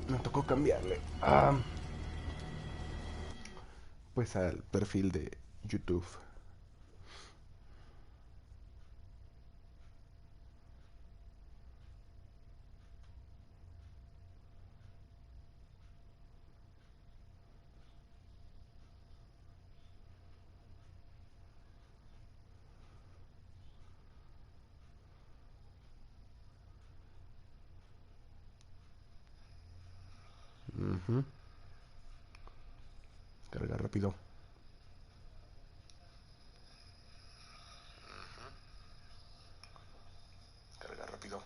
Me tocó cambiarle. Pues al perfil de YouTube. Ujú. Carga rápido. Carga rápido.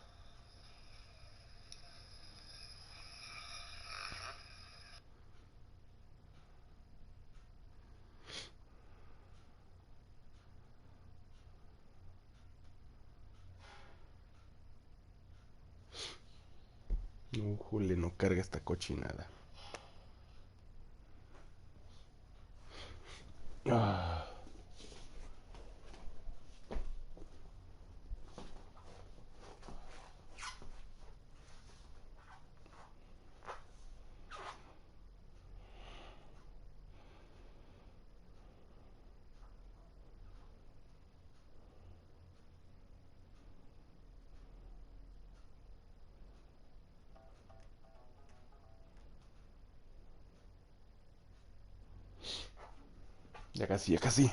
No, Jule, no carga esta cochinada. Ah. Ya casi, ya casi.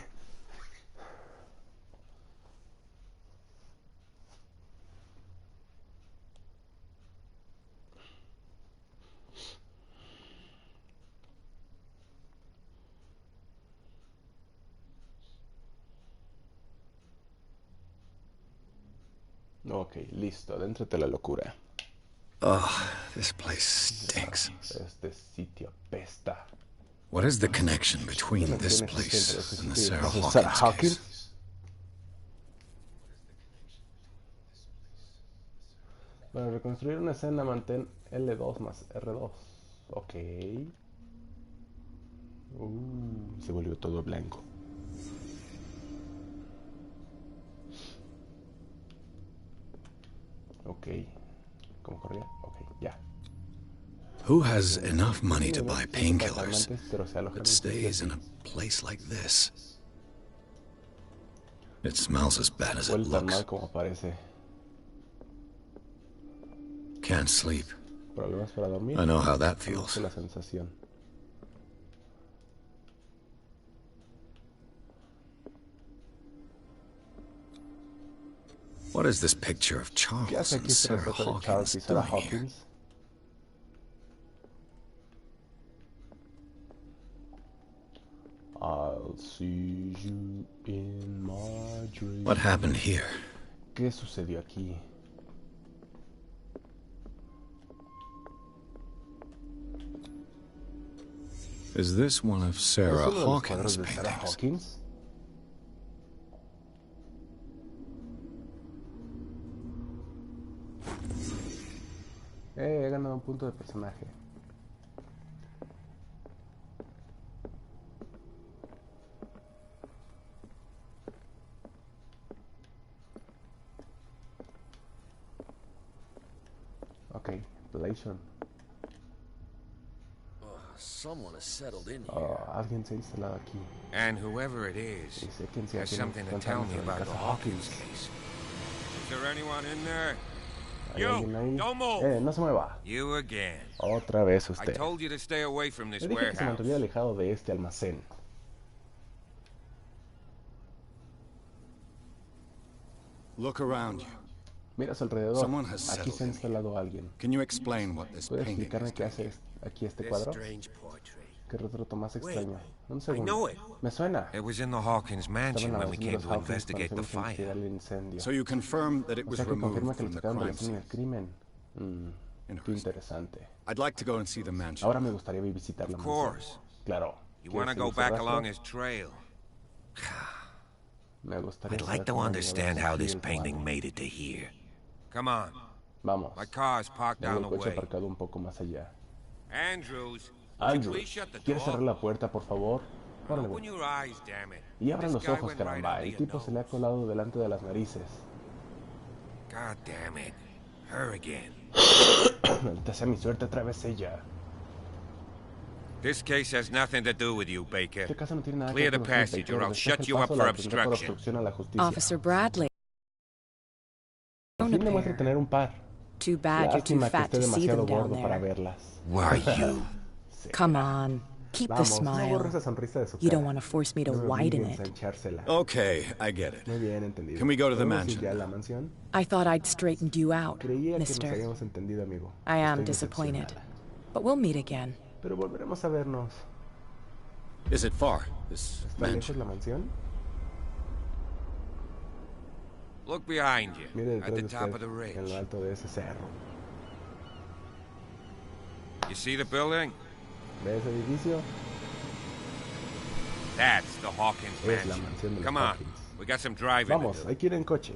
Ok, listo, adéntrate la locura. Oh, this place stinks. Este sitio apesta. What is the connection ¿Qué between this conexión existe entre este place and the sitio y el Sarah caso de Sarah Hawkins case? Hawkins? Para reconstruir una escena, mantén L2 más R2. Ok. Se volvió todo blanco. Ok. ¿Cómo corría? Ok, ya. Who has enough money to Tiene buy suficiente para painkillers calmantes, pero se alojan but en un sitio stays in así. a place like this? It smells as bad as it Huele tan looks. mal como parece. Can't sleep. ¿Problemas para dormir? I know how that Conozco feels. la sensación. What is this picture of ¿Qué Charles hace and aquí este Sarah retrato de Charles Hawkins y Sarah doing here? Hawkins? I'll see you in my dream. What happened here? ¿Qué sucedió aquí? Is this one of ¿Es Sarah uno de los cuadros Hawkins' de Sarah paintings? Hawkins? He ganado un punto de personaje. Ok, Relation. Someone has settled in here. Oh, alguien se ha instalado aquí. And whoever it is Y sé quién sea has quien something to está tell tratando me sobre el about the caso Hawkins Hawkins. case. Is there anyone in there? ¿Hay You, alguien ahí? don't move. No se mueva. You again. Otra vez I usted. told you to stay away from this Le dije que se warehouse. mantuviera alejado de este almacén. Look around you. Mira a su alrededor. Someone has Aquí se ha settled in instalado alguien. Can you explain what this ¿Puede painting explicarme is qué doing hace here? aquí este This cuadro? strange portrait. Qué retrato más Wait, extraño. Un I segundo. know it. Me suena. It was in the Hawkins Estaba en mansion la when we mansión de came los to Hawkins cuando investigate the fuimos a investigar fire. el incendio. So you confirm that it O was sea que confirma removed que lo from the sacaron de la crime escena scene. del crimen. Qué Interesting. interesante. I'd like to go and see the mansion. Ahora me gustaría visitar la Of mansión. course. Claro. You ¿Quieres want to seguir go su back rastro? along his trail? Me gustaría I'd saber like to cómo ha llegado a understand how this seguir el painting tomado. made it to here. Come on. Vamos. My car's parked Tengo down el the coche way. aparcado un poco más allá. Andrews, would you Andrew, please shut the ¿quieres cerrar door? la puerta, por favor? Órale, Open güey. your eyes, damn it. Y abran This los guy ojos, went right caramba. under El your tipo se le ha nose. colado delante de las narices. God damn it. Her again. Maldita sea mi suerte, otra vez ella. This case has nothing to do with you, Baker. Este caso no tiene nada que Clear ver the con los passage or I'll Despeje shut el you up paso, for la tendré por obstruction. obstrucción a la justicia. Officer Bradley. Por fin demuestra tener un par. Too bad you're too Lástima que fat esté to see demasiado them down gordo para there. verlas. Why you? Come on. Keep the Vamos, no smile. borre esa sonrisa de su You cara. don't want to force me to No me widen obligues a it. hinchársela. Okay, I get it. Muy bien, entendido. Can we go to the ¿Podemos ir mansion ya a now? la mansión? I thought I'd straightened you out, Creía que nos mister. habíamos entendido, amigo. I am Estoy disappointed. decepcionada. But we'll meet again. Pero volveremos a vernos. Is it far, this ¿Está lejos mansion? la mansión? Look behind you, Mire at the detrás de top of the usted, en ridge. lo alto de ese cerro. You see the building? ¿Ve ese edificio? That's the Hawkins Es la mansion. mansión de los Come on, Hawkins. we got some driving to Vamos, do. hay que ir en coche.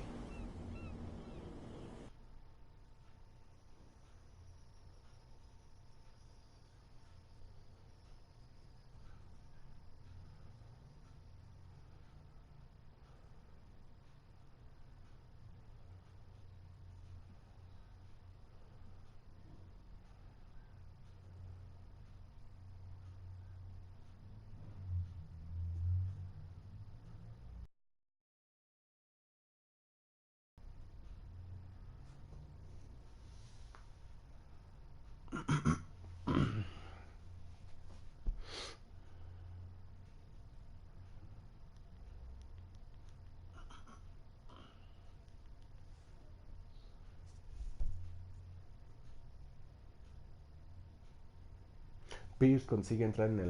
Pierce consigue entrar en el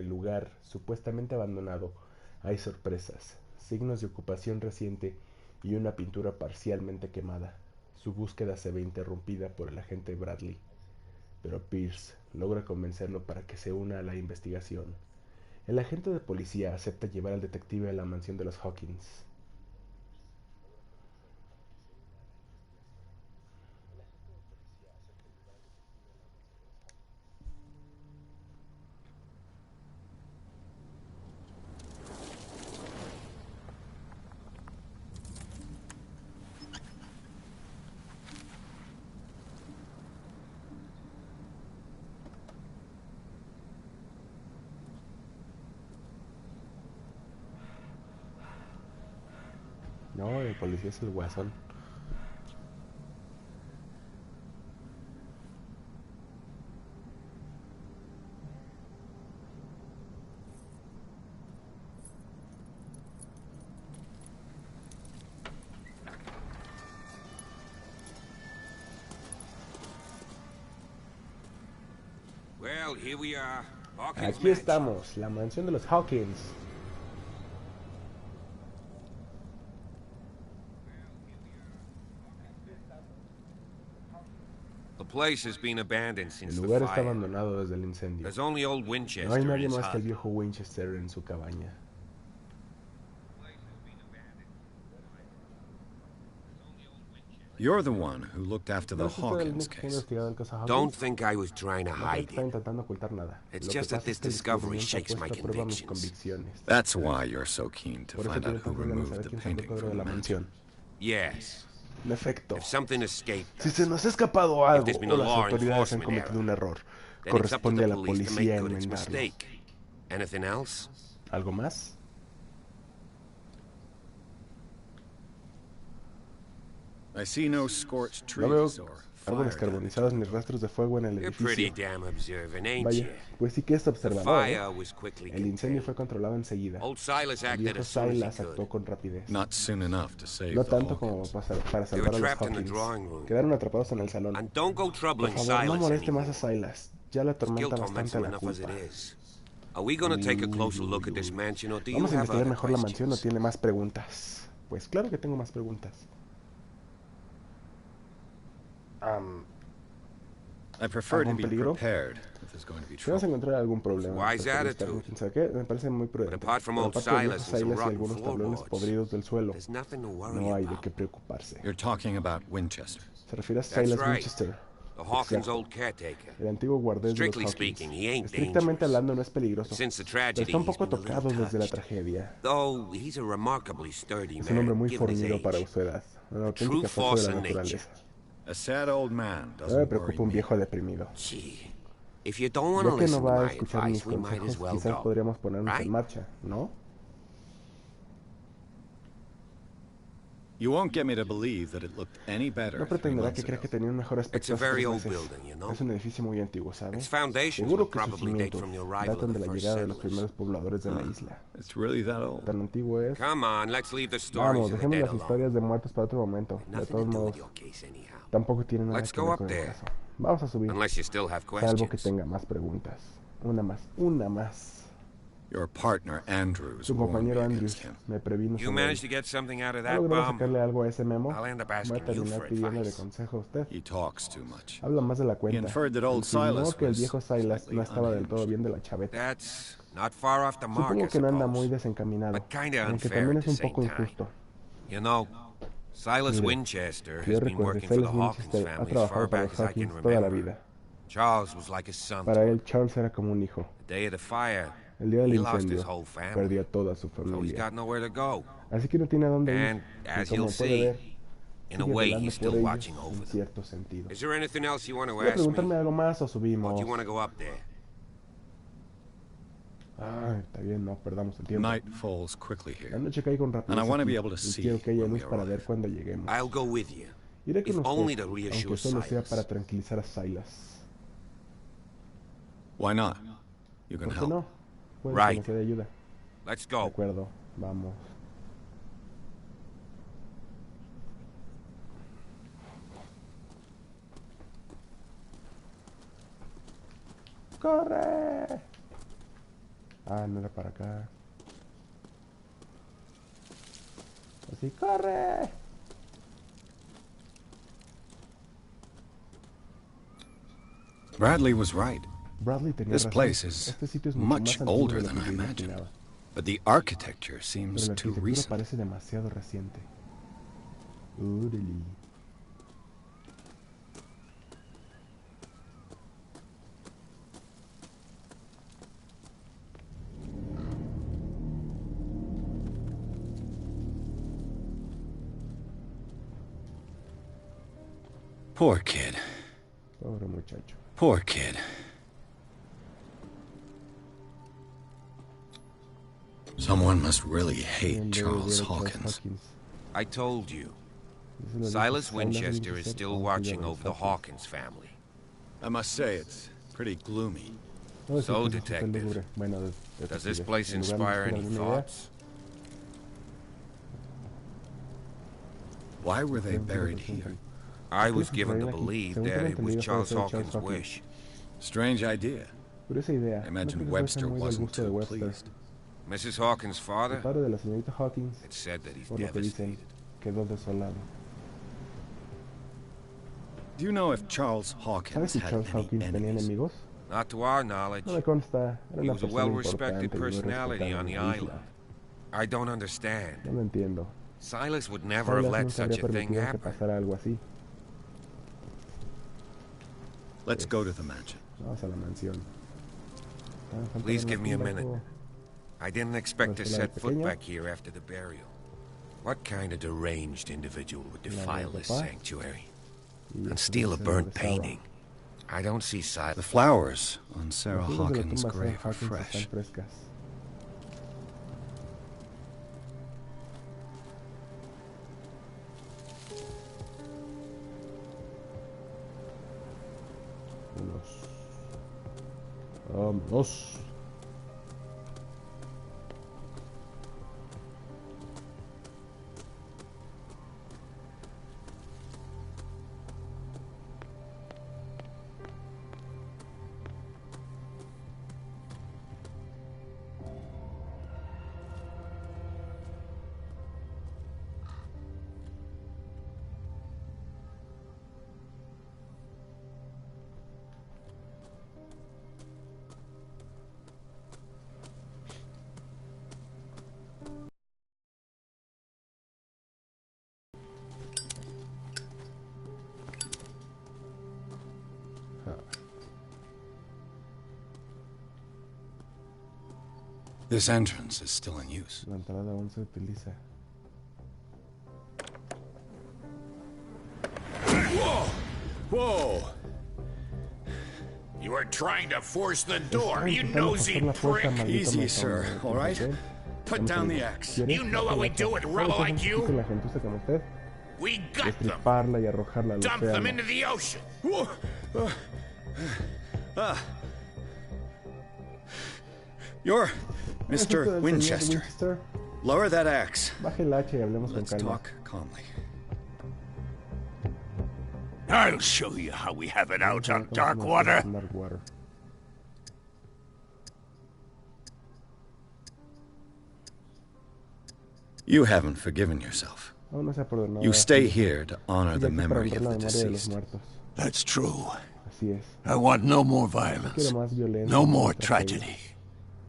lugar supuestamente abandonado. Hay sorpresas, signos de ocupación reciente y una pintura parcialmente quemada. Su búsqueda se ve interrumpida por el agente Bradley, pero Pierce logra convencerlo para que se una a la investigación. El agente de policía acepta llevar al detective a la mansión de los Hawkins. No, el policía es el guasón. Well, here we are. Hawkins Aquí mansion. estamos, la mansión de los Hawkins. The place has been abandoned El since the lugar está fire. abandonado desde el incendio. There's only old No hay Winchester in nadie his más que el hut. viejo Winchester en su cabaña. You're the one who looked after the No es usted el Hawkins único que ha case. investigado el caso Hawkins. Don't think I was trying to No creo hide que está it. intentando ocultar nada. It's Lo que just that pasa es this que el discovery descubrimiento ha shakes my puesto a prueba mis convictions. convicciones. That's why you're so keen to Por eso find tiene out who tantas ganas de removed saber the quién sacó el painting cuadro de from la the mansion. mansión. Yes. En efecto, If something escaped si us, se nos ha escapado algo there's been o a las law autoridades han enforcement cometido un error, then it's up to corresponde the a la police to policía make good its enmendarlo. mistake. Anything else? ¿Algo más? I see no scorched No veo trees or árboles fire. carbonizados ni rastros de fuego en el You're pretty edificio. damn observant, ain't Vaya, you? pues sí que es The observador. fire was quickly El incendio contained. fue controlado enseguida. Old Silas El acted viejo as soon as he Silas actuó could. con rapidez. Not soon enough to save No the tanto como Hawkins. para salvar a los trapped in the Hawkins. drawing room. Quedaron atrapados en el salón. And don't go Por troubling favor, no Silas moleste más anymore. a Silas. Ya la Guilt atormenta torments bastante him la enough as it culpa. is. Are we gonna take a closer look at this mansion, or do you Vamos a have investigar other mejor la mansión o questions? tiene más preguntas. Pues claro que tengo más preguntas. I prefer to ¿Algún be peligro? prepared if there's going to be Si vas a trouble. encontrar algún problema, Wise prefiero estar attitude. con quién sabe qué, me parece muy prudente. But apart from Pero old aparte del viejo Silas and some Silas y rotten algunos tablones floorboards, podridos del suelo, There's nothing to worry no hay de about. qué preocuparse. You're talking about Winchester. Se refiere a That's Silas right. Winchester, The Hawkins' Exacto. old caretaker. el antiguo guardés de los Strictly Hawkins. speaking, he ain't Estrictamente dangerous. hablando no es peligroso, Since the pero tragedy, está un he's poco been a little tocado desde la touched. tragedia. Though he's a remarkably sturdy Es un hombre man, muy given his fornido para age. su edad, una true auténtica fuerza force de la of nature. naturaleza. A sad old man No me doesn't worry preocupa un me. viejo deprimido. Gee, if you don't want Ya to que no listen to va a my escuchar mis advice, we might as consejos, well quizás go. podríamos ponernos en Right? marcha, ¿no? You won't get me to believe that it looked any No better 3 pretenderá months que crea ago. que tenía un mejor It's aspecto a hace very 3 old meses. building, you know. Es un edificio muy antiguo, ¿sabes? Its foundations Seguro will que sus probably date cimientos from the arrival of datan the de la first llegada de los settlers. primeros pobladores de la isla. It's really that old. Tan antiguo es. Come on, let's leave the stories Vamos, of the dejemos dead las alone. historias de muertos para otro momento. De Nothing todos to do with modos, your case anyhow. tampoco tiene nada Let's que go ver up con el there. caso. Vamos a subir. Unless you still have Salvo que questions. tenga más preguntas. Una más, una más. Your partner, Andrews, Su warned me compañero against Andrews him. me previno You sobre managed to él. get something out of ¿Ha that logrado bum? sacarle algo a ese memo? I'll end up Voy a asking you terminar for pidiéndole advice. consejo a usted. He talks too much. Habla más de la He cuenta. inferred that old Insinuó Silas que el was viejo Silas slightly no estaba del todo unhinged. bien de la chaveta. That's not far off the mark, Supongo I que no anda muy suppose. desencaminado, But kinda aunque unfair también at es un the poco same time. injusto. You know, Silas Mire, Winchester que yo has been recuerde, working for the Silas Hawkins Winchester ha family as trabajado far para back los as I can Hawkins toda la remember. vida. Charles was like a son Para to él, him. Charles era como un hijo. The day of the fire, El día del he lost his incendio, whole family. perdió a toda su So he's familia. got nowhere to go. Así que no tiene a dónde ir. And Y as como you'll puede see, ver, in a sigue way, velando he's por still ellos watching over en them. cierto sentido. Is there anything else you want to ¿Quiere ask me? preguntarme algo más o Or subimos? do you want to go up there? Ay, está bien, no perdamos el tiempo. Night falls quickly La here. noche cae con rapidez And I wanna aquí, be able to y see quiero que haya when we luz para arrive. ver cuando lleguemos. I'll go with you. Iré If con only usted, to reassure aunque solo sea Silas. para tranquilizar a Silas. Why not? You can ¿Por qué help. no? Puede Right. que me sea de ayuda. Let's De go. acuerdo, vamos. ¡Corre! Ah, no era para acá. Así, ¡corre! Bradley was right. Bradley tenía This razón. place is Este sitio es mucho much más antiguo older de lo than que I yo imagined. imaginaba. But the architecture Pero seems la too arquitectura recent. parece demasiado reciente. Urili. Poor kid. Pobre muchacho. Poor kid. Someone must really hate Bien, Charles bien, Hawkins. I told you. Eso lo dijo Silas Silas Winchester is Winchester, still aún sigue watching de los over the Hawkins. Hawkins family. I must say, it's pretty gloomy. No, es So, que es bastante detective, lúgubre. Bueno, Does this detective, place en lugar de inspire buscar any alguna idea, thoughts? Why were they buried here? I was Ustedes given to entrarían aquí. believe Según that tengo it was entendido, Charles fue de Charles Hawkins' Hawkins. wish. Strange idea. Curiosa idea. I imagine no creo que Webster fuese muy del wasn't gusto de too Webster. pleased. Mrs. Hawkins' El father? padre de la señorita Hawkins, It said that he's por lo que dicen, devastated. quedó desolado. Do you know if Charles ¿Sabes Hawkins si had Charles any Hawkins tenía enemies? enemigos? Not to our knowledge. No me consta. Era He una was a persona well-respected importante y muy personality respetada on en the la isla. island. I don't understand. No lo entiendo. Silas would never have Silas let nunca such habría a thing permitido que happen. pasara algo así. Let's go to the mansion. Vamos a la mansión. Ah, falta Please ver give me a más minute. abajo. I didn't expect to Pues, la set foot pequeña. back here after the burial. What kind of deranged individual would defile this papá. sanctuary Y and eso steal a se burnt regresaba. painting? I don't see The Silas. flowers on Sarah Las flores de la Hawkins' tumba de Sarah grave are Hawkins fresh. están frescas. Vámonos. This entrance is still in use. La entrada aún se utiliza. You are trying to force the door, Están you intentando nosy forzar la puerta, prick. maldito Easy, matón, sir, que all right? usted. Put Vamos a down ver. the axe. ¿Quieres? You know what we do with a rebel like you? Que la gentuza como usted, We gut them, destriparla y arrojarla al dump them océano. into the ocean. You're ¿Es usted Mr. el señor Winchester. Winchester? Lower that axe. Baje el hacha y hablemos con Let's calma. talk calmly. I'll show you how we have it out on Vamos a dark ver cómo water. hacemos Darkwater. You haven't forgiven yourself. Aún no se ha perdonado. You stay here to honor the Sigue aquí para memory honrar of la the memoria de los deceased. muertos. That's true. Así es. I want no more No violence. quiero más violencia. No more más tragedia. tragedy.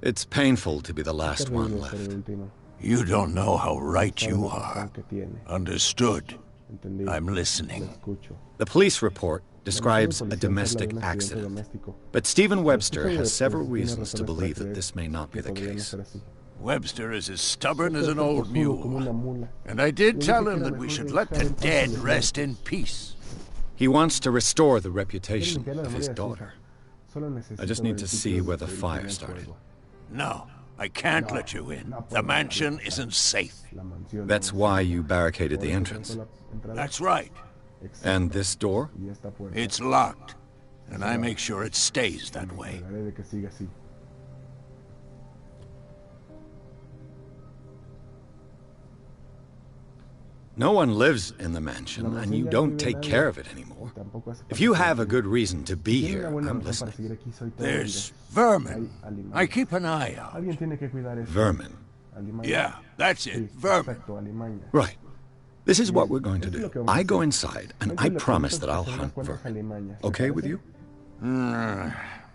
It's painful to be the last Terrible one ser el left. último. You don't know how right Sabe you la are. razón que tiene. Understood. Entendido. I'm Lo listening. escucho. The police report La describes misión a de policía habla de domestic un accidente accident. doméstico. But Stephen Webster Stephen has Webster several tiene reasons to razones para believe creer that this may not be que the podría no case. ser así. Webster is as stubborn as an Webster old es tozudo como mule. una mula. And I did Le dije tell que him era that we mejor should dejar let the en paz a dead los rest in muertos. peace. He wants to restore the Quiere reputation limpiar la of his memoria de su hija. daughter. Solo necesito I just ver need el to título see de where the su fire primer started. juego. No, I can't No, let you in. no The puedo mansion dejarlo isn't safe. La mansión That's no why es- you barricaded the Por eso entrance. cerró la entrada. That's right. Exacto. And this door? Y esta puerta. It's locked. And I make sure it stays that Me way. encargaré de que siga así. No one lives in the La mansion, mansión and you ya no don't vive take nadie. care of it anymore. Tampoco hace If falta you que have a lo good cuide. reason to be Si tiene here, una buena I'm razón para listening. seguir aquí, soy todo There's oídos. vermin. Hay alimañas. I keep an eye out. Alguien tiene que cuidar eso. Vermin. Alimañas. Yeah, that's Sí, it. Vermin. exacto, alimañas. Right. This is what we're going to Esto es lo do. que vamos a I go hacer. inside, and Hoy I lo que promise necesito that es I'll hacer unas hunt cuantas vermin. alimañas. ¿Le Okay with parece? you?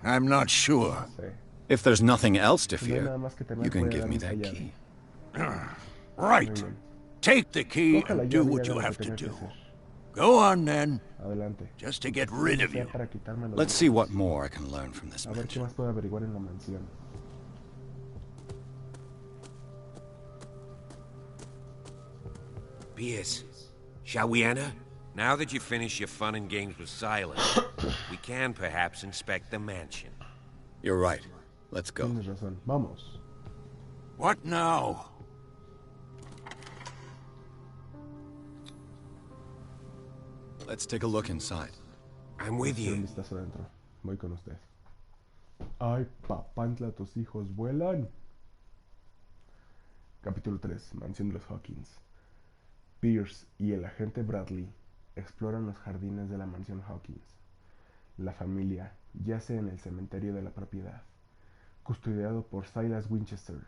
I'm not sure. Sí. If there's nothing else to Si no hay fear, nada más que temer, you can voy a give dar me esa that llave. key. Right. Muy bien. Take the key Coja la and do llave y what haga you lo que have to tenga que do. hacer. Go on then, Adelante. just to get rid of Sea you. para quitármelo. Let's see what more I can learn from this A ver qué mansion. más puedo averiguar en la mansión. Pierce, shall we enter? Now that you've finished your fun and games with Silas, we can perhaps inspect the mansion. You're right. Let's go. Tienes razón. Vamos. What now? Let's take a look inside. I'm with Estoy un you. vistazo adentro. Voy con usted. Ay, papantla, tus hijos vuelan. Capítulo 3. Mansión de los Hawkins. Pierce y el agente Bradley exploran los jardines de la mansión Hawkins. La familia yace en el cementerio de la propiedad, custodiado por Silas Winchester,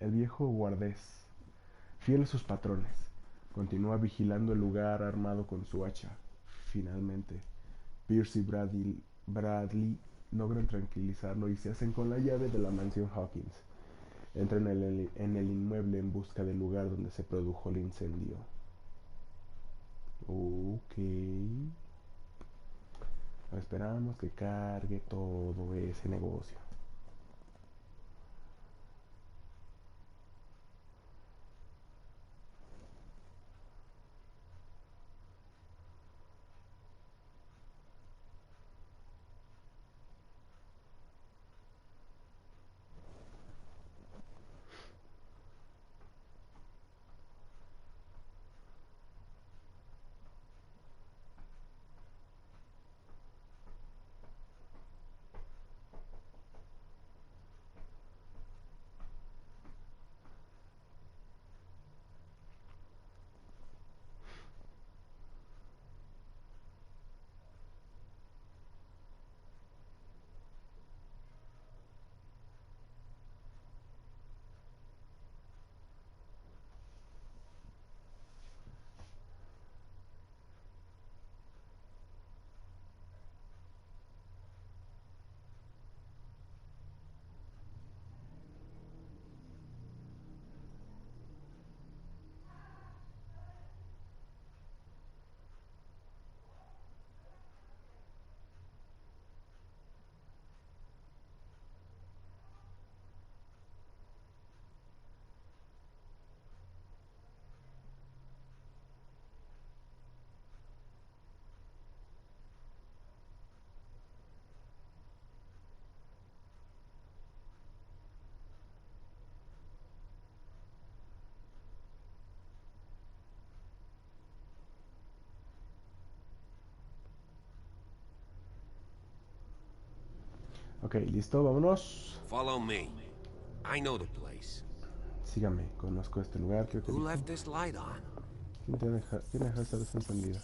el viejo guardés. Fiel a sus patrones, continúa vigilando el lugar armado con su hacha. Finalmente, Pierce y Bradley logran tranquilizarlo y se hacen con la llave de la mansión Hawkins. Entran en el inmueble en busca del lugar donde se produjo el incendio. Ok. Esperamos que cargue todo ese negocio. Ok, listo, vámonos. Follow me. I know the place. Sígame, conozco este lugar, creo que Who dijo. left this light on? ¿Quién dejó esta luz encendida?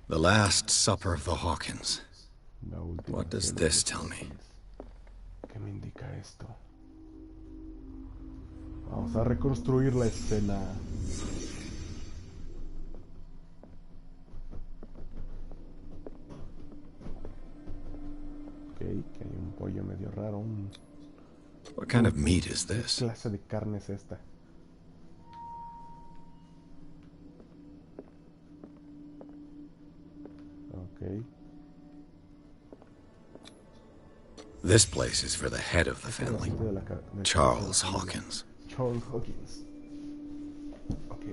The Last Supper of the Hawkins. La última What does cena de this los tell me? Hawkins. ¿Qué me indica esto? Vamos a reconstruir la escena. Ok, que hay un pollo medio raro. What kind of meat is ¿Qué this? clase de carne es esta? Ok. This place is for the head of the Este family, pedacito de la ca- de- Charles de la familia. Hawkins. Charles Hawkins. Ok.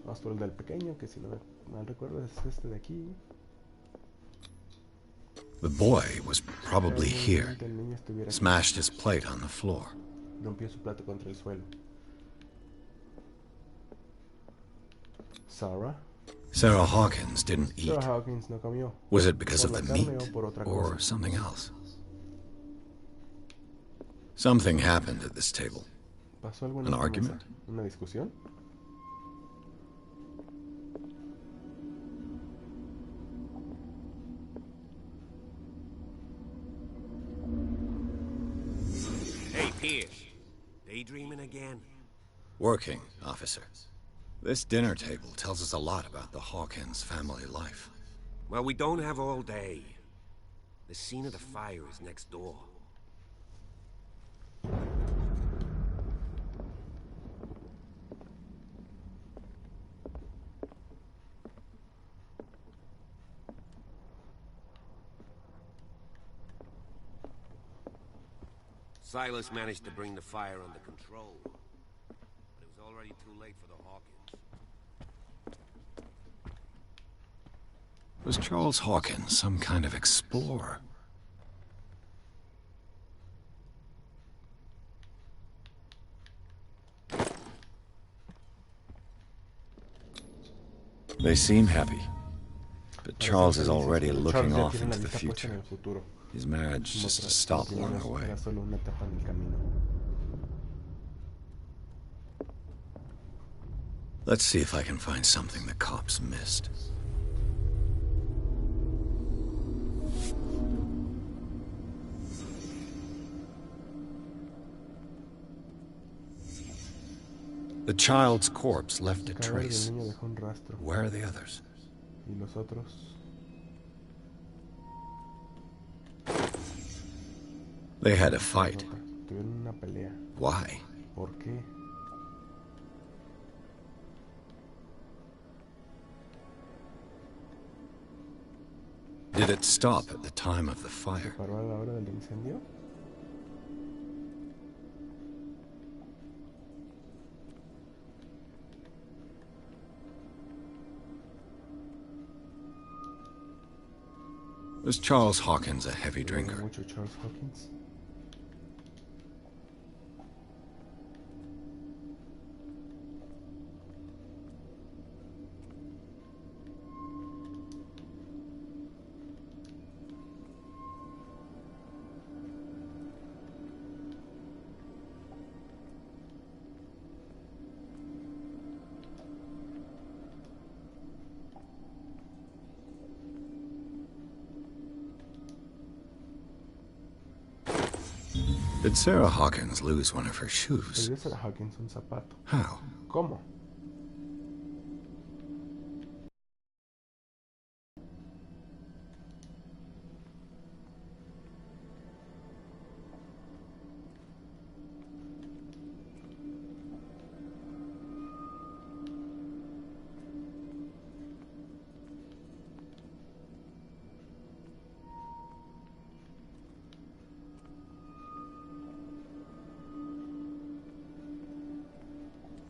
Vamos por el del pequeño, que si no mal recuerdo es este de aquí. The boy was probably here. Probablemente el niño estuviera aquí. Smashed his plate on the floor. Rompió su plato contra el suelo. Sarah. Sarah Hawkins didn't eat. Sarah Hawkins no comió. Was it because ¿Por of la the carne meat o por otra or cosa? something else? Something happened at this table. ¿Pasó algo en An esta argument? mesa? ¿Una discusión? Hey, Pierce. Daydreaming again? Working, officer. This dinner table tells us a lot about the Hawkins family life. Well, we don't have all day. The scene of the fire is next door. Silas managed to bring the fire under control, but it was already too late for the Hawkins. Was Charles Hawkins some kind of explorer? They seem happy. But Charles is already looking Charles ya off tiene la into the vista puesta en future. el futuro. His marriage is just a stop Como along que the way. era solo una etapa en el camino. Let's see if I can find something the cops missed. The child's corpse left a El cadáver trace. del niño dejó un rastro. Where are the others? ¿Y los otros? They had a fight. Tuvieron una pelea. Why? ¿Por qué? Did it stop at the time of the fire? ¿Paró a la hora del incendio? Was Charles Hawkins a heavy ¿Bebía drinker? mucho Charles Hawkins? Did Sarah Hawkins lose one of her shoes? Perdió Sarah Hawkins un zapato. How? ¿Cómo?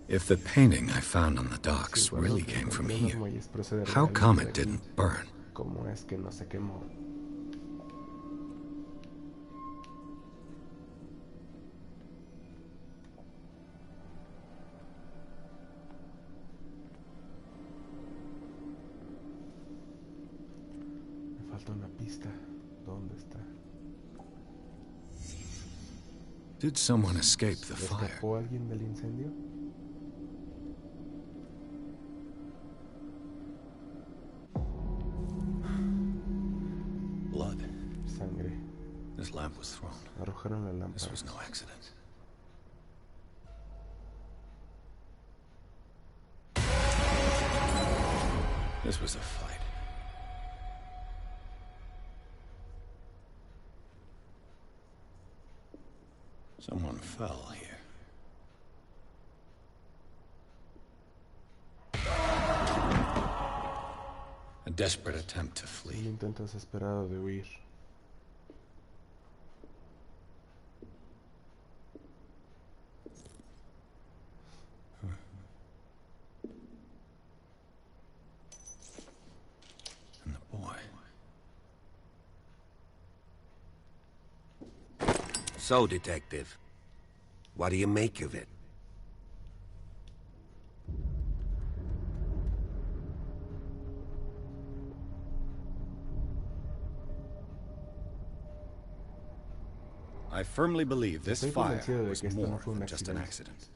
If the painting I found on the Si docks el cuadro really que came from encontré en los here, muelles procede how come realmente it de aquí, didn't burn? ¿cómo es que no se quemó? Falta una pista. ¿Dónde está? Did someone escape the fire? ¿Escapó alguien del incendio? Blood. Sangre. This lamp was thrown. Arrojaron la This lámpara. was no accident. This was a fight. Someone fell here. A desperate attempt to Un flee. intento desesperado de huir. And the boy. So, Detective, what do you make of it? I firmly believe this Estoy fire convencido de was que esto no more fue un than just an accidente.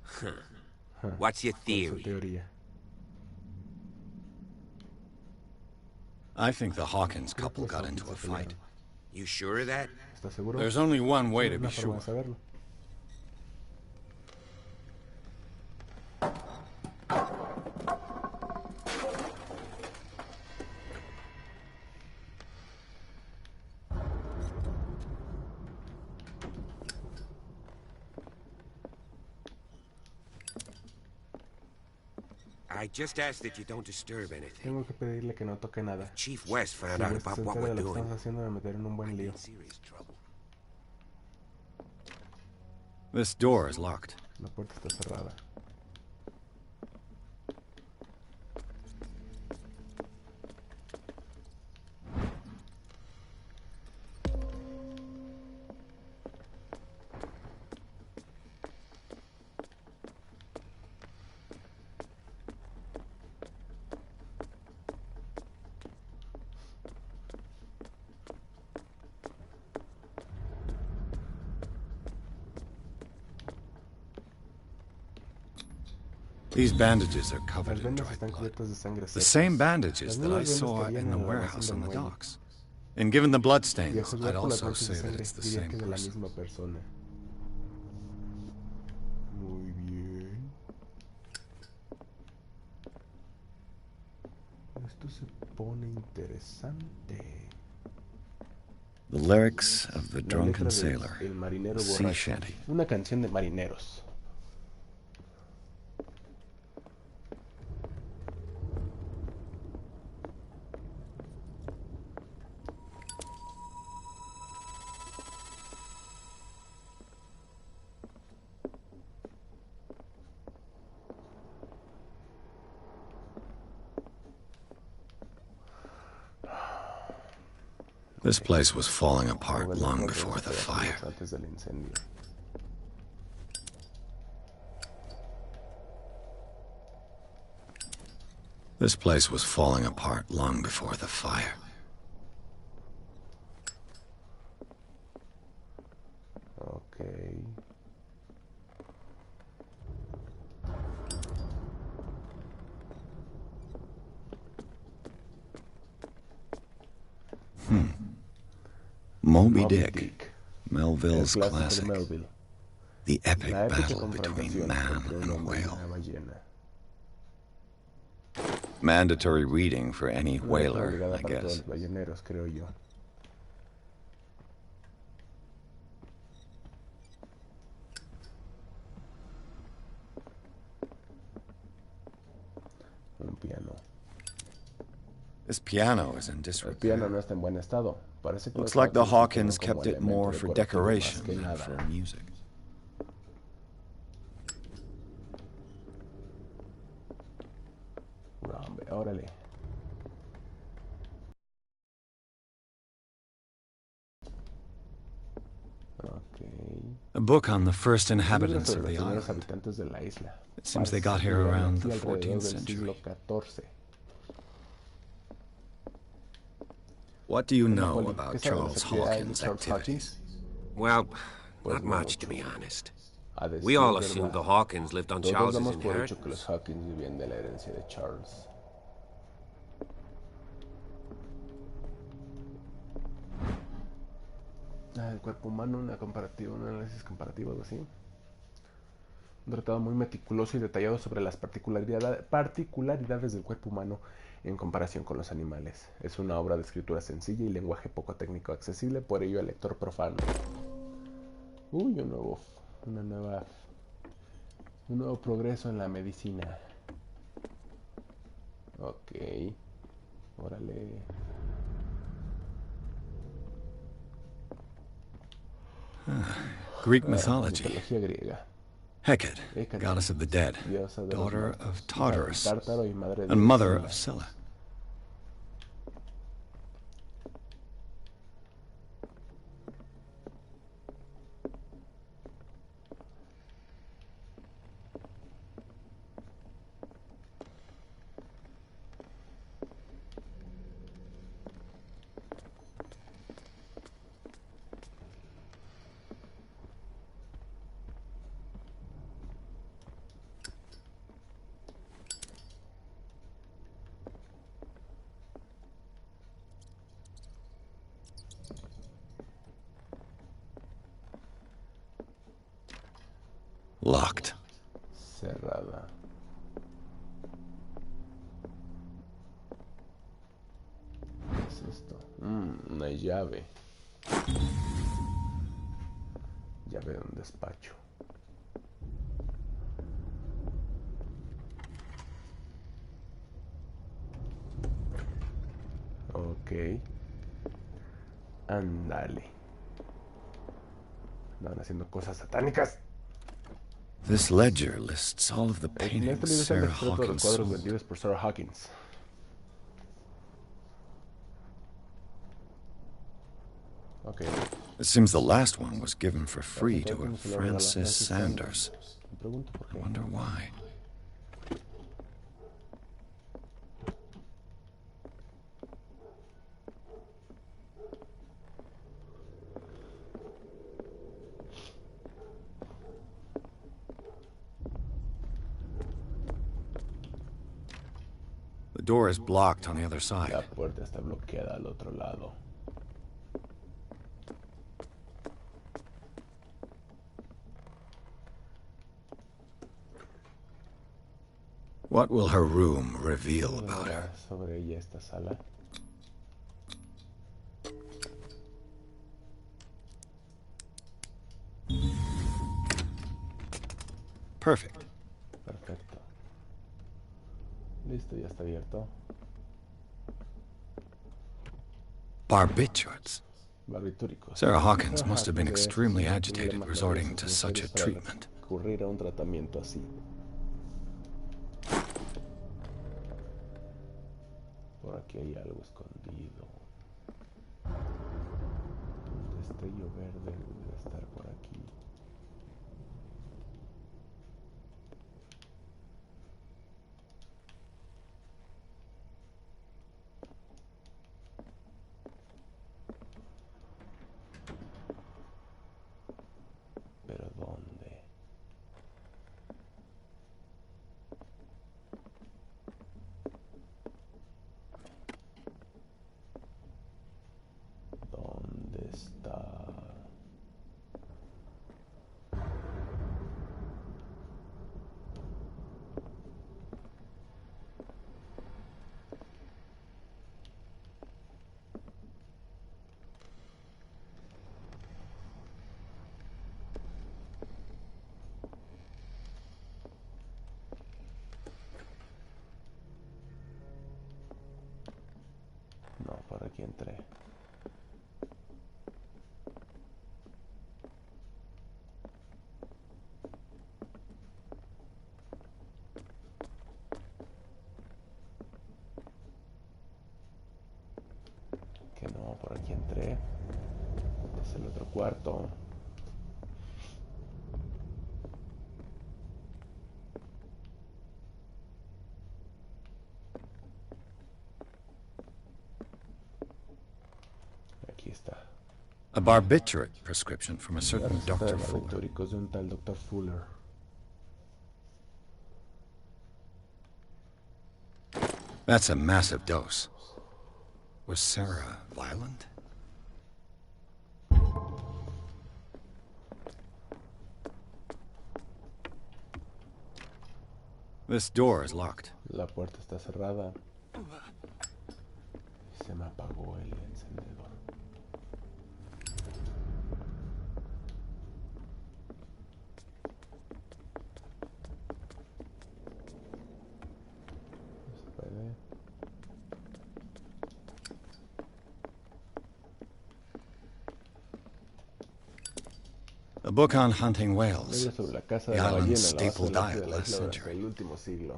accident. What's your Con su theory? teoría. I think the Hawkins Creo que couple los got Hawkins into a se fight. pelearon. You sure of that? ¿Estás seguro? There's only one way to Una be forma sure. de saberlo. I just ask that you don't disturb anything. Tengo que pedirle que no toque nada. Chief West found Si out West about se what entera we're de lo que doing. estamos haciendo, me meter en un buen lío. In serious trouble. This door is locked. La puerta está cerrada. These bandages are Las covered in vendas dried están blood. cubiertas de sangre The seca. same bandages Las that I mismas vendas saw que habían in the en el warehouse almacén on del the muelle. docks. And given the Y a bloodstains, juzgar I'd por las also manchas de say that sangre, it's the diría same que es de la person. misma persona. Muy bien. Esto se pone interesante. The lyrics of the La drunken letra de sailor. El marinero A sea borracho. shanty. Una canción de marineros. This place was falling apart Mover las long plantas before the fire. antes del incendio. This place was falling apart long before the fire. Ok. Moby Dick, Melville's El clásico de classic. Melville. The epic La épica battle between confrontación man entre un and hombre y whale. una ballena. Mandatory reading for any Una lectura whaler, obligada I para todos guess. los balleneros, creo yo. Un piano. This piano is in El disrepair. piano no está en buen estado. Parece que Looks los like the Hawkins Hawkins lo pusieron kept como it more elemento for decorativo más decoration que than nada. for music. No, hombre, órale. Ok. A book on the first Un libro inhabitants sobre of los the primeros island. habitantes de la isla. It seems they Parece got que here llegaron around aquí the alrededor 14th del siglo century. XIV. What do you Ana know Poli, ¿qué about sabe de las Charles actividades de Hawkins' Charles activities? Hawkins? Well, Pues not no much, to mucho. be honest. A We decir all assumed verdad, the Hawkins lived on todos Charles's damos por hecho que los inheritance. Hawkins vivían de la herencia de Charles. El cuerpo humano, un análisis comparativo, algo así. Un tratado muy meticuloso y detallado sobre las particularidades del cuerpo humano en comparación con los animales. Es una obra de escritura sencilla y lenguaje poco técnico accesible, por ello al lector profano. Uy, un nuevo progreso en la medicina. Ok. Órale. Greek mythology. Mitología griega. Hecate, Hécate, goddess of the dead, diosa de los daughter muertos, of hija del Tartarus, Tártaro y madre de and mother Scylla. of Scylla. Locked. Cerrada. ¿Qué es esto? Una llave. Llave de un despacho. Ok. Ándale. Andaban haciendo cosas satánicas. This ledger lists all of the En este libro paintings está el Sarah registro de todos los Hawkins cuadros sold. vendidos por Sarah Hawkins. Ok. It seems the last one was given for free to a Hawkins se lo regaló a Francis Sanders. Me pregunto por I qué. wonder why. The door is blocked on the other La side. puerta está bloqueada al otro lado. What will her room reveal about her? Sobre ella esta sala. Perfect. Perfecto. Listo, ya está abierto. Barbiturates. Barbitúricos. Sarah Hawkins must have been Hawkins extremely debe agitated más resorting nerviosos to y such a necesarios para treatment. recurrir a un tratamiento así. Por aquí hay algo escondido. Un destello verde debe estar por aquí. ¿Pero dónde? ¿Dónde está? No, por aquí entré. Que no, por aquí entré. Es el otro cuarto. A barbiturate prescription from a La certain receta de Dr. Fuller. barbitúricos de un tal Dr. Fuller. That's a massive dose. Was Sarah violent? This door is locked. La puerta está cerrada. Se me apagó el encendedor. No se puede. A book on hunting whales. Libro sobre la caza de The la ballena, island's la base staple de la diet de la last isla durante century. el último siglo.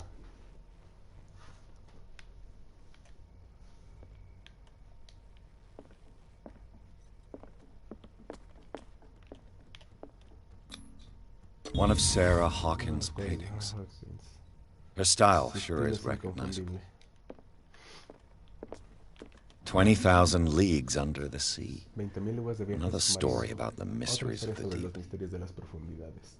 One of Sarah Hawkins' paintings. Her style sure is recognizable. 20,000 leagues under the sea. 20,000 leguas de viaje Another story submarino. about the Otra mysteries historia of the sobre los deep. misterios de las profundidades.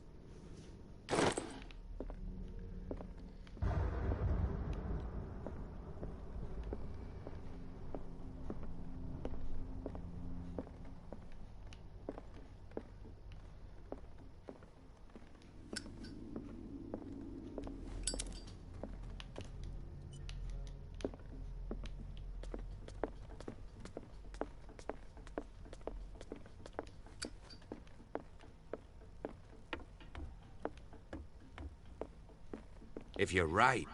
If you're right,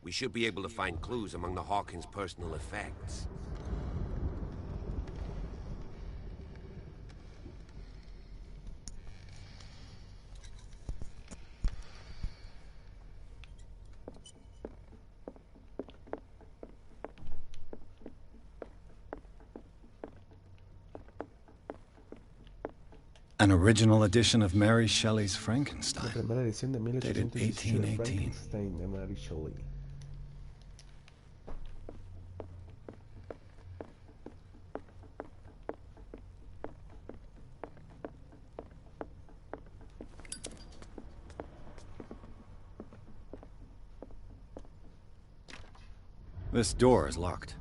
we should be able to find clues among the Hawkins' personal effects. An original edition of Mary Shelley's La Frankenstein. primera edición de Dated 1818 de 1818. Frankenstein de Mary Shelley. This door is locked.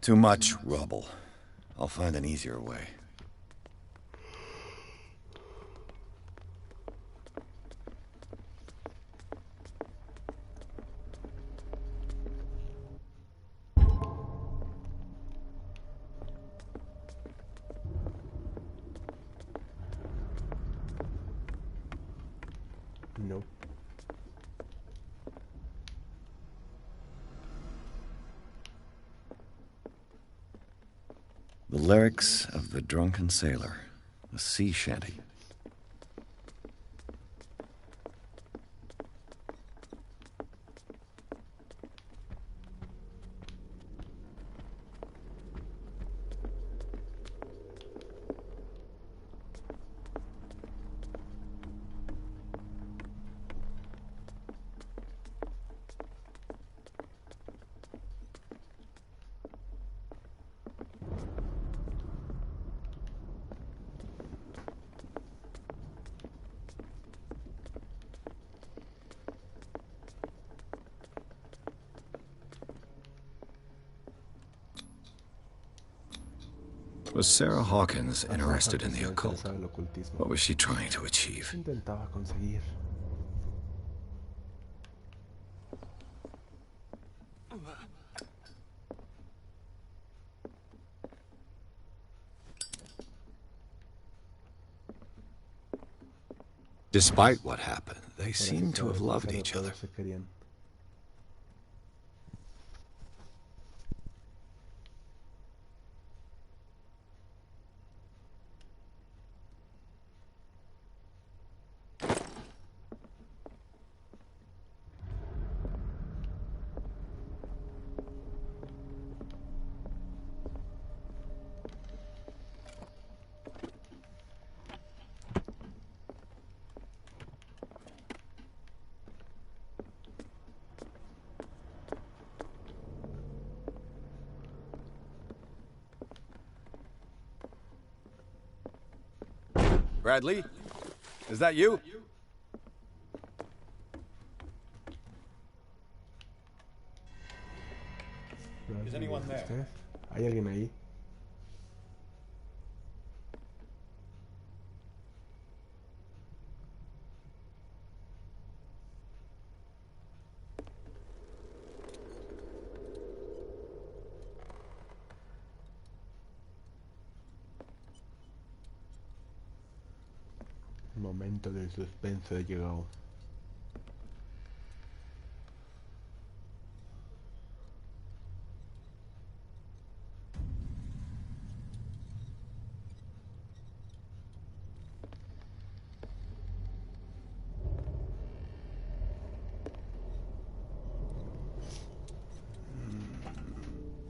Too much rubble. I'll find an easier way. No. The lyrics of the drunken sailor, a sea shanty. Was Sarah Hawkins interested in the Estaba occult? interesada en el ocultismo. What was she trying to achieve? ¿Qué intentaba conseguir? Despite what happened, they Parece seem que to have a loved pesar de each todo other. se querían. Bradley? Is that you? Bradley, anyone ¿es there? usted? ¿Hay alguien ahí? El momento del suspenso ha llegado.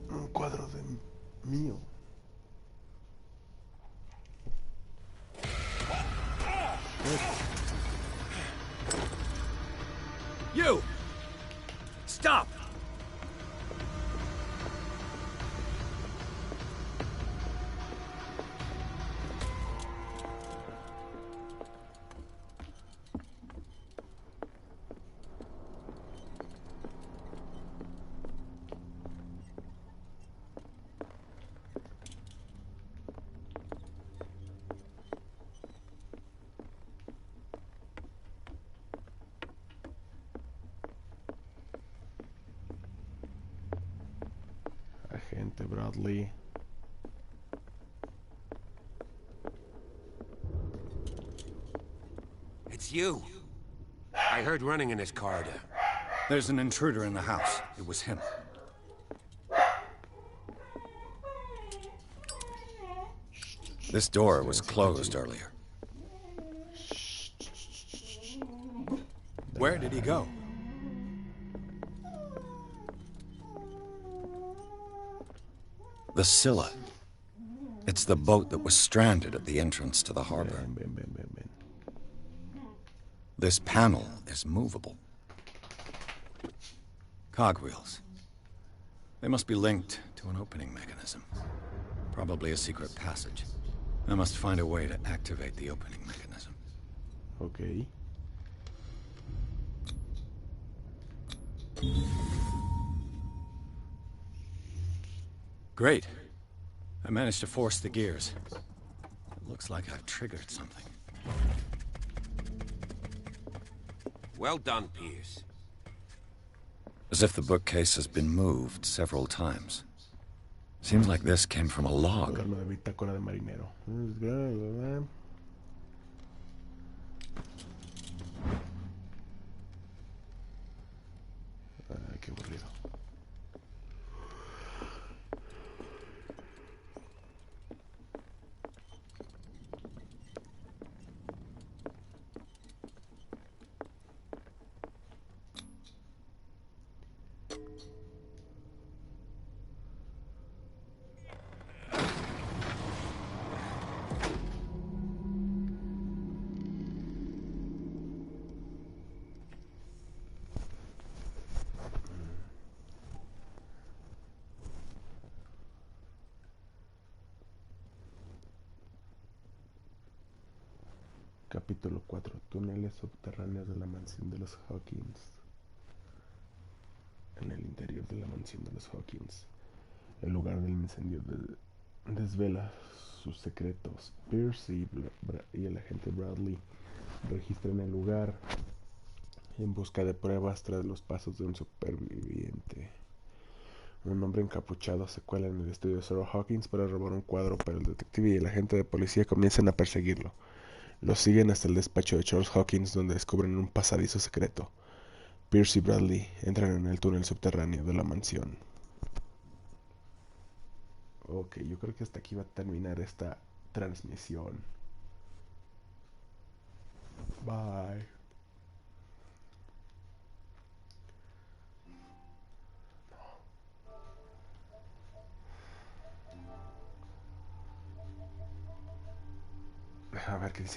Un cuadro de mío. You! Stop! Agente Bradley. It's you. I heard running in this corridor. There's an intruder in the house. It was him. This door was closed earlier. Where did he go? The Scylla. It's the boat that was stranded at the entrance to the harbor. Ven, ven, ven, ven, ven. This panel is movable. Cogwheels. They must be linked to an opening mechanism. Probably a secret passage. I must find a way to activate the opening mechanism. Ok. Great. I managed to force the gears. It looks like I've triggered something. Well done, Pierce. As if the bookcase has been moved several times. Seems like this came from a log. Cuaderno de bitácora de marinero. Ay, qué aburrido. Capítulo 4. Túneles subterráneos de la mansión de los Hawkins. En el interior de la mansión de los Hawkins, el lugar del incendio desvela sus secretos. Pierce y el agente Bradley registran el lugar en busca de pruebas tras los pasos de un superviviente. Un hombre encapuchado se cuela en el estudio de Sarah Hawkins para robar un cuadro, pero el detective y el agente de policía comienzan a perseguirlo. Lo siguen hasta el despacho de Charles Hawkins, donde descubren un pasadizo secreto. Pierce y Bradley entran en el túnel subterráneo de la mansión. Ok, yo creo que hasta aquí va a terminar esta transmisión. Bye. A ver qué dice.